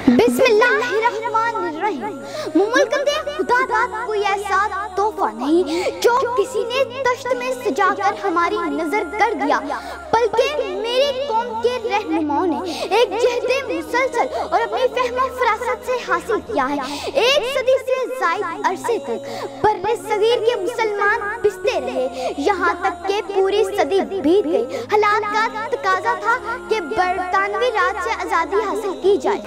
बिस्मिल्लाहिर्रहमानिर्रहीम। मुमलकत खुदा दाद कोई ऐसा तोहफा नहीं जो किसी ने तश्त में सजाकर हमारी नजर कर दिया, बल्कि मेरी कौम के रहनुमाओं ने एक जहद मुसलसल और अपनी फहम फरासत से हासिल किया है। एक सदी से ज़ायद अरसे तक बर्रे सगीर के मुसलमान पिसते रहे, यहाँ तक कि पूरी सदी बीत गई। हालात का तकाजा था कि बरतानवी राज से आज़ादी हासिल की जाए।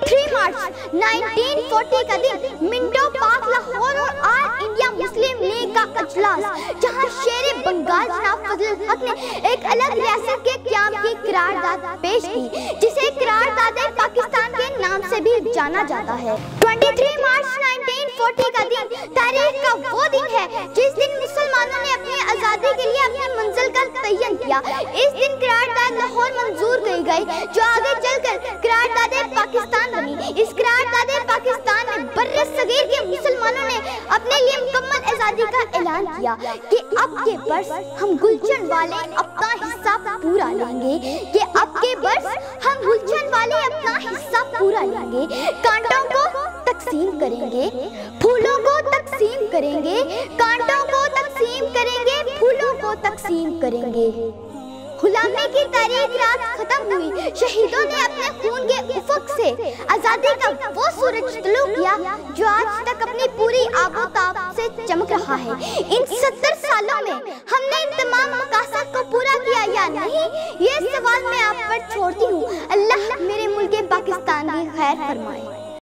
23 मार्च 1940 का दिन मिंटो पार्क लाहौर और ऑल इंडिया मुस्लिम लीग का अजलास, जहाँ शेर बंगाल जनाब फजल हक ने एक अलग रियासत के क़याम की करारदाद पेश की, जिसे करारदाद पाकिस्तान के नाम से भी जाना जाता है। 23 मार्च 1940 का दिन तारीख का वो दिन है जिस दिन मुसलमानों ने अपनी आज़ादी के लिए अपनी मंजिल का तयन किया। इस दिन करारदाद लाहौर मंजूर की गई, जो आगे चलकर करारदाद पाकिस्तान बनी। इस करारदाद पाकिस्तान में बर्रे सगीर के मुसलमानों ने अपने लिए मुकम्मल आज़ादी का ऐलान किया कि अब के बरस हम गुलशन वाले अपना हिस्सा पूरा लेंगे, कि अब के बरस हम गुलशन वाले अपना हिस्सा पूरा लेंगे। कांटों को तकसीम करेंगे, फूलों को तकसीम करेंगे, कांटों को तकसीम करेंगे, फूलों को तकसीम करेंगे। गुलामी की तारीख रात खत्म हुई, शहीदों ने अपने खून के उफक से आज़ादी का वो सूरज तुलू किया जो आज तक अपनी पूरी आबोताब से चमक रहा है। इन 70 सालों में हमने इन तमाम मकासद को पूरा किया या नहीं, ये सवाल मैं आप पर छोड़ती हूँ। अल्लाह मेरे मुल्क पाकिस्तान की खैर फरमाए।